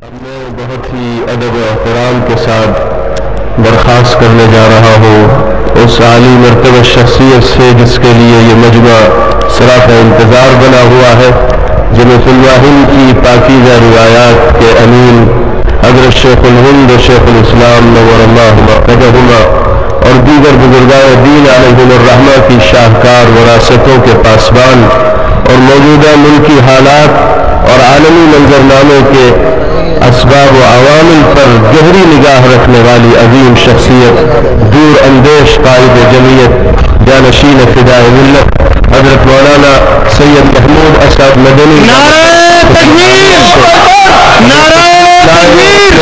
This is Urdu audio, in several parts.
میں بہت ہی ادب و احترام کے ساتھ درخواست کرنے جا رہا ہوں اس عالی مرتبہ شخصیت سے جس کے لیے یہ مجمع صراف انتظار بنا ہوا ہے، جنہیں الواہن کی پاکیزہ روایات کے امین حضرت شیخ الہند شیخ الاسلام نور اللہ مرقدہما اور دیگر بزرگان دین علیہم الرحمہ کی شاہکار وراثتوں کے پاسبان اور موجودہ ملکی حالات اور عالمی منظرنامے کے اسباب و عوامل پر گہری نگاہ رکھنے والی عظیم شخصیت، دور اندیش قائد جمعیت جانشین فدائے ملت حضرت مولانا سید محمود اسد مدنی نعرہ تکبیر، نعرہ تکبیر،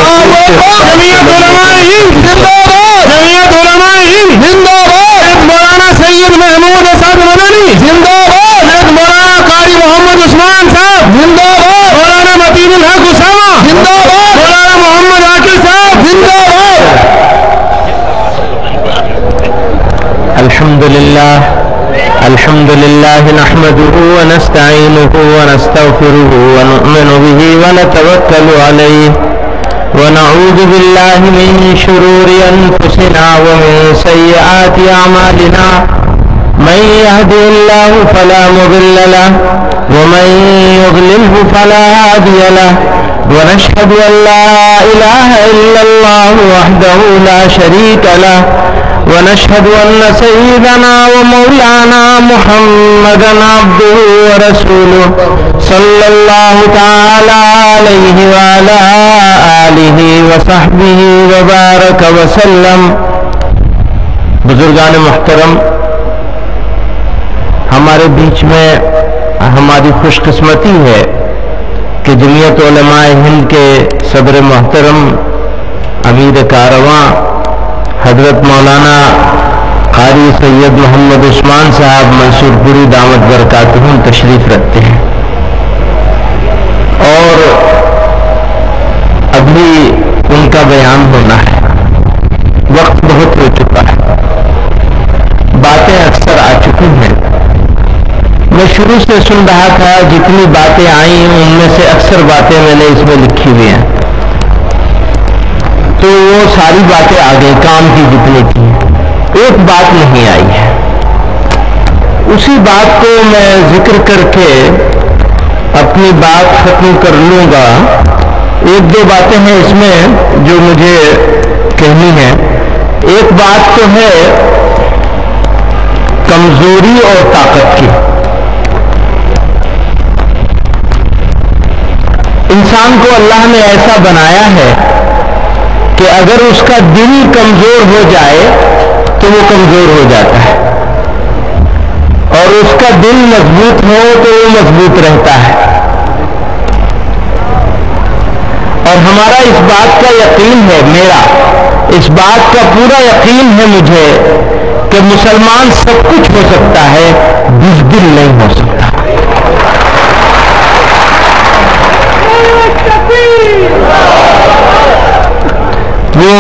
جمعیت علماء ہند زندہ باد، جمعیت علماء ہند زندہ باد، مولانا سید محمود اسد مدنی زندہ باد، مولانا قاری محمد عثمان صاحب زندہ باد، مولانا متین الحق اسامہ زندہ باد، مولانا محمد عاقل صاحب زندہ باد۔ الحمد لله نحمده ونستعينه ونستغفره ونؤمن به ونتوكل عليه ونعوذ بالله من شرور أنفسنا ومن سيئات أعمالنا، من يهده الله فلا مضل له ومن يضلله فلا هادي له، ونشهد أن لا إله إلا الله وحده لا شريك له، ونشهد أن سيدنا ومولانا محمدا عبده ورسوله صلى الله تعالى عليه وعلى آله وصحبه وبارك وسلم۔ بزرگان محترم، ہمارے بیچ میں ہماری خوش قسمتی ہے کہ جمعیت علماء ہند کے صدر محترم امیر کارواں حضرت مولانا قاری سید محمد عثمان صاحب منصور پوری دامت برکاتہم تشریف رکھتے ہیں، اور ابھی ان کا بیان ہونا ہے۔ وقت بہت ہو چکا ہے، باتیں اکثر آ چکی ہیں۔ میں شروع سے سن رہا تھا، جتنی باتیں آئیں ان میں سے اکثر باتیں میں نے اس میں لکھی ہوئی ہیں، تو وہ ساری باتیں آ گئی کام کی جتنی تھی، ایک بات نہیں آئی ہے۔ اسی بات کو میں ذکر کر کے اپنی بات ختم کر لوں گا۔ ایک دو باتیں ہیں اس میں جو مجھے کہنی ہے۔ ایک بات تو ہے کمزوری اور طاقت کی۔ انسان کو اللہ نے ایسا بنایا ہے کہ اگر اس کا دل کمزور ہو جائے تو وہ کمزور ہو جاتا ہے، اور اس کا دل مضبوط ہو تو وہ مضبوط رہتا ہے۔ اور ہمارا اس بات کا یقین ہے، میرا اس بات کا پورا یقین ہے مجھے کہ مسلمان سب کچھ ہو سکتا ہے، بزدل نہیں ہو سکتا۔ وہ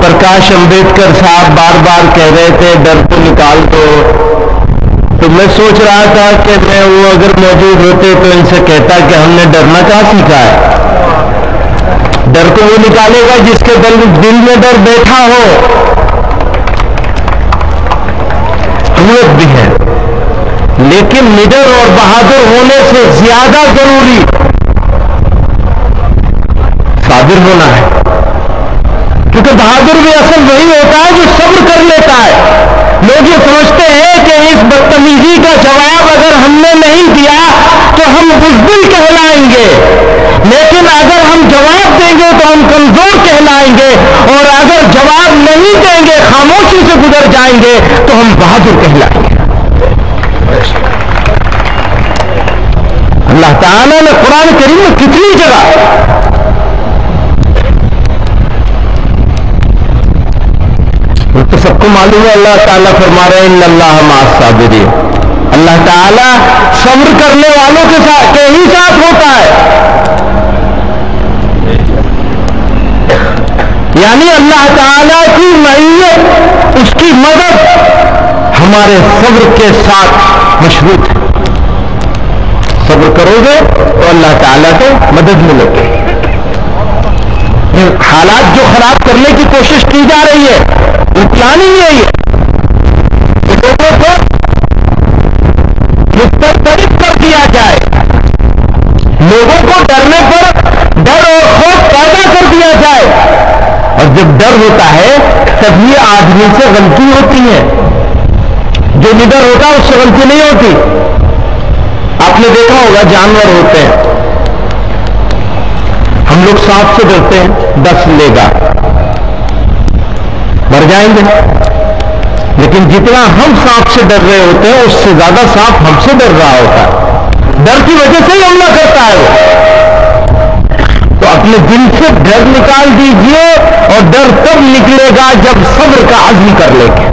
پرکاش امبیڈکر صاحب بار بار کہہ رہے تھے ڈر کو نکال دو، تو میں سوچ رہا تھا کہ میں وہ اگر موجود ہوتے تو ان سے کہتا کہ ہم نے ڈرنا کہاں سیکھا ہے۔ ڈر کو وہ نکالے گا جس کے دل میں ڈر بیٹھا ہو۔ ہمت بھی ہے، لیکن نڈر اور بہادر ہونے سے زیادہ ضروری صابر ہونا ہے، کیونکہ بہادر بھی اصل وہی ہوتا ہے جو صبر کر لیتا ہے۔ لوگ یہ سمجھتے ہیں کہ اس بدتمیزی کا جواب اگر ہم نے نہیں دیا تو ہم بزدل کہلائیں گے، لیکن اگر ہم جواب دیں گے تو ہم کمزور کہلائیں گے، اور اگر جواب نہیں دیں گے، خاموشی سے گزر جائیں گے تو ہم بہادر کہلائیں گے۔ اللہ تعالیٰ نے قرآن کریم میں کتنی جگہ تو سب کو معلوم ہے، اللہ تعالیٰ فرما رہے ہیں ان اللہ مع الصابرین، اللہ تعالیٰ صبر کرنے والوں کے ہی ساتھ ہوتا ہے۔ یعنی اللہ تعالیٰ کی معیت، اس کی مدد ہمارے صبر کے ساتھ مشروط ہے۔ صبر کرو گے تو اللہ تعالیٰ کو مدد ملے گی۔ لیکن حالات جو خراب کرنے کی کوشش کی جا رہی ہے وہ پلاننگ ہے یہ لوگوں کو مسترد کر دیا جائے، لوگوں کو ڈرنے پر ڈر اور خوف پیدا کر دیا جائے، اور جب ڈر ہوتا ہے تب یہ آدمی سے غلطی ہوتی ہے، جو نڈر ہوتا ہے اس سے غلطی نہیں ہوتی۔ آپ نے دیکھا ہوگا جانور ہوتے ہیں، ہم لوگ سانپ سے ڈرتے ہیں، 10 لے گا مر جائیں گے، لیکن جتنا ہم سانپ سے ڈر رہے ہوتے ہیں اس سے زیادہ سانپ ہم سے ڈر رہا ہوتا ہے، ڈر کی وجہ سے ہی حملہ کرتا ہے وہ۔ تو اپنے دل سے ڈر نکال دیجئے، اور ڈر تب نکلے گا جب صبر کا عزم کر لیں گے۔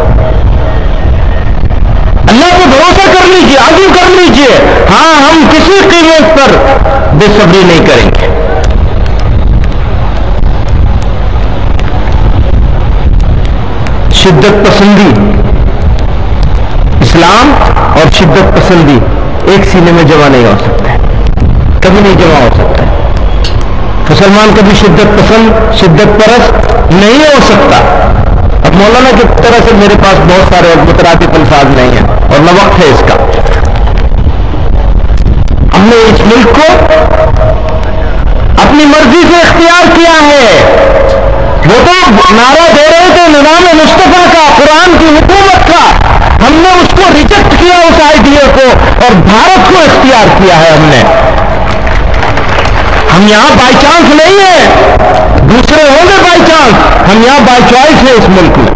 اللہ کو بھروسہ کر لیجئے، عزم کر لیجئے، ہاں ہم کسی قیمت پر بے صبری نہیں کریں گے۔ شدت پسندی، اسلام اور شدت پسندی ایک سینے میں جمع نہیں ہو سکتے، کبھی نہیں جمع ہو سکتا۔ مسلمان کبھی شدت پسند، شدت پرست نہیں ہو سکتا۔ اب مولانا کی طرح سے میرے پاس بہت سارے مترادف الفاظ نہیں ہیں اور نہ وقت ہے اس کا۔ ہم نے اس ملک کو اپنی مرضی سے اختیار کیا ہے۔ وہ تو نعرہ دے رہے تھے نظام مصطفیٰ کا، قرآن کی حکومت کا، ہم نے اس کو ریجیکٹ کیا، اس آئیڈیا کو، اور بھارت کو اختیار کیا ہے ہم نے۔ ہم یہاں بائی چانس نہیں ہیں، دوسرے ہوں گے بائی چانس، ہم یہاں بائی چوائس ہے اس ملک میں۔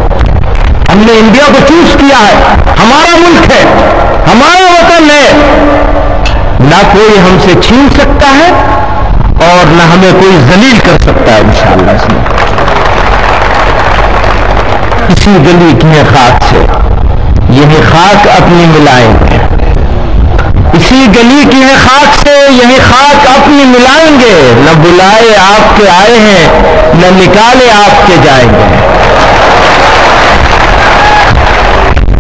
ہم نے انڈیا کو چوز کیا ہے، ہمارا ملک ہے، ہمارا وطن ہے، نہ کوئی ہم سے چھین سکتا ہے اور نہ ہمیں کوئی ذلیل کر سکتا ہے انشاءاللہ اس میں۔ اسی گلی کی خاک سے یہی خاک اپنی ملائیں گے، اسی گلی کی خاک سے یہی خاک اپنی ملائیں گے، نہ بلائے آپ کے آئے ہیں نہ نکالے آپ کے جائیں گے۔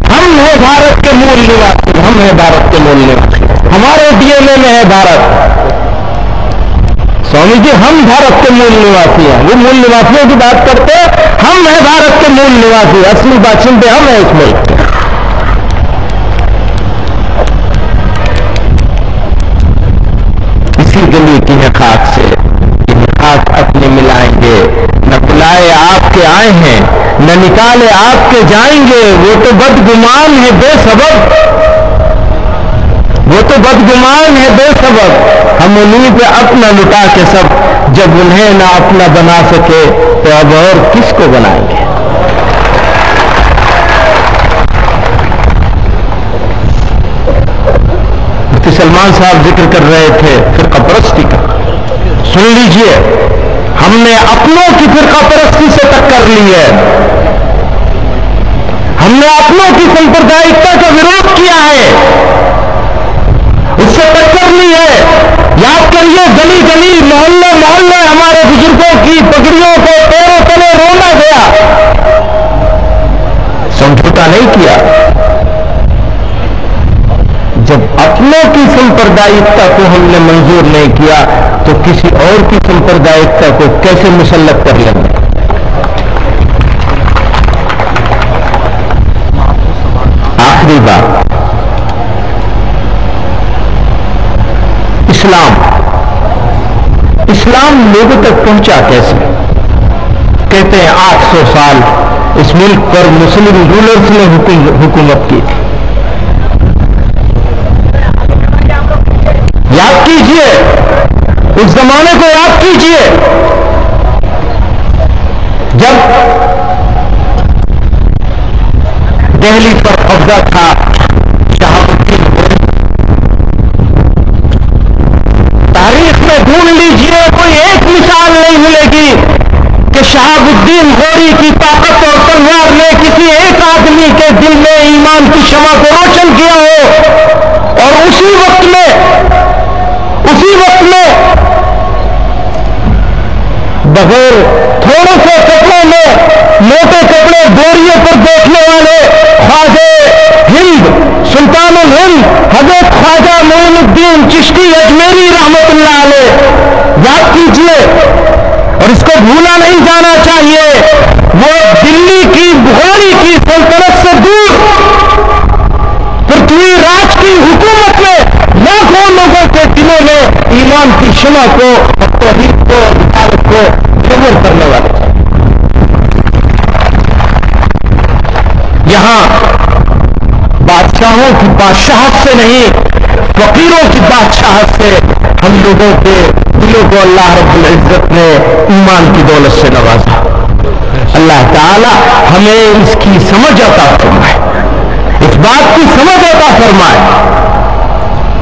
ہم ہیں بھارت کے مول نواسی، ہم ہیں بھارت کے مول نواسی، ہمارے ڈی این اے میں ہے بھارت۔ سوامی جی ہم بھارت کے مول نواسی ہیں، وہ مول نواسیوں کی بات کرتے، ہم ہیں بھارت کے مول نواسی، اصلی باشندے ہم ہیں اس ملک کے۔ اسی گلی کی خاک سے یہ خاک اپنے ملائیں گے، نہ بلائے آپ کے آئے ہیں نہ نکالے آپ کے جائیں گے۔ وہ تو بدگمان ہے بے سبب، وہ تو بدگمان ہے بے سبب، ہم انہیں پہ اپنا لٹا کے سب، جب انہیں نہ اپنا بنا سکے تو اب اور کس کو بنائیں گے۔ مفتی سلمان صاحب ذکر کر رہے تھے فرقہ پرستی کا، سن لیجئے، ہم نے اپنوں کی فرقہ پرستی سے ٹکر لی ہے، ہم نے اپنوں کی سمپردائکتا کا وروଧ کیا ہے، اس سے ٹکر لی ہے۔ یاد کریے گلی گلی محلے محلے ہمارے بزرگوں کی پگڑیوں کو پیروں تلے رونا گیا، سمجھوتا نہیں کیا۔ جب اپنوں کی سمپردائکتا کو ہم نے منظور نہیں کیا تو کسی اور کی سمپردائکتا کو کیسے مسلط کر لیں گے؟ آخری بات، اسلام لوگوں تک پہنچا کیسے؟ کہتے ہیں 800 سال اس ملک پر مسلم رولرز نے حکومت کی تھی۔ یاد کیجئے اس زمانے کو، یاد کیجئے جب دہلی پر قبضہ تھا شہاب الدین، تاریخ میں ڈھونڈ لیجئے کوئی ایک مثال نہیں ملے گی کہ شہاب الدین غوری کی طاقت اور تلوار نے کسی ایک آدمی کے دل میں ایمان کی شمع کو روشن کیا ہو، اور اسی وقت میں بغیر تھوڑے سے کپڑوں میں، موٹے کپڑے بوریے پر دیکھنے والے خواجہ ہند، سلطان الہند حضرت خواجہ معین الدین چشتی اجمیری رحمت اللہ علیہ، یاد کیجئے، اور اس کو بھولا نہیں جانا چاہیے. وہ دلی کی بھولی کی سلطنت سے دور پرتھوی راج کی حکومت میں لاکھوں لوگوں کے دلوں میں ایمان کی شمع کو اور توحید کو رسالت کو جبر کرنے والے. یہاں بادشاہوں کی بادشاہت سے نہیں فقیروں کی بادشاہت سے ہم لوگوں کے دلوں کو اللہ رب العزت نے ایمان کی دولت سے نوازا. اللہ تعالی ہمیں اس کی سمجھ عطا فرمائے, اس بات کی سمجھ عطا فرمائے.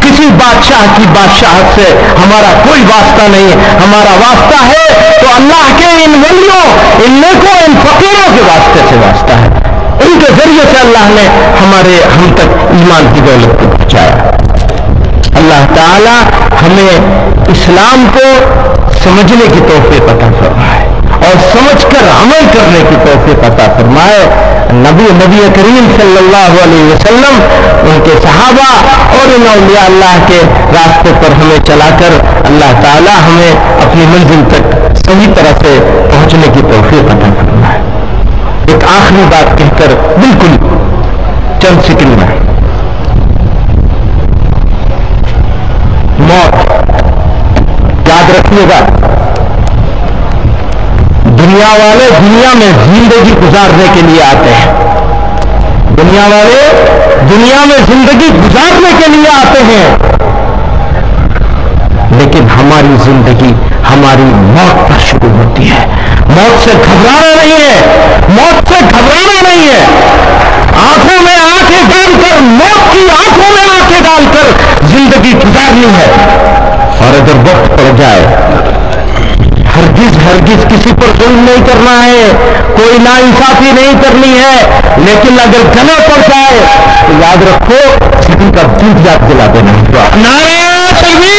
کسی بادشاہ کی بادشاہت سے ہمارا کوئی واسطہ نہیں ہے. ہمارا واسطہ ہے تو اللہ کے ان ولیوں, ان نیکوں, ان فقیروں کے واسطے سے واسطہ ہے. ان کے ذریعے سے اللہ نے ہم تک ایمان کی دولت کو پہنچایا. اللہ تعالی ہمیں اسلام کو سمجھنے کی توفیق عطا فرمائے اور سمجھ کر عمل کرنے کی توفیق عطا فرمائے. نبی کریم صلی اللہ علیہ وسلم, ان کے صحابہ اور ان اولیاء اللہ کے راستے پر ہمیں چلا کر اللہ تعالی ہمیں اپنی منزل تک صحیح طرح سے پہنچنے کی توفیق عطا فرمائے. ایک آخری بات کہہ کر بالکل چند سیکنڈ میں, موت یاد رکھیے گا. دنیا والے دنیا میں زندگی گزارنے کے لیے آتے ہیں. دنیا والے دنیا میں زندگی گزارنے کے لیے آتے ہیں, لیکن ہماری زندگی ہماری موت پر شروع ہوتی ہے. موت سے گھبرانا نہیں ہے, موت سے گھبرانا نہیں ہے. آنکھوں میں آنکھیں ڈال کر, موت کی آنکھوں میں آنکھیں ڈال کر زندگی گزارنی ہے. اور اگر وقت پڑ جائے, ہرگز کسی پر ظلم نہیں کرنا ہے, کوئی ناانصافی نہیں کرنی ہے, لیکن اگر گلا پڑ جائے تو یاد رکھو کسی کا دودھ یاد دلا دینا. نعرہ تکبیر.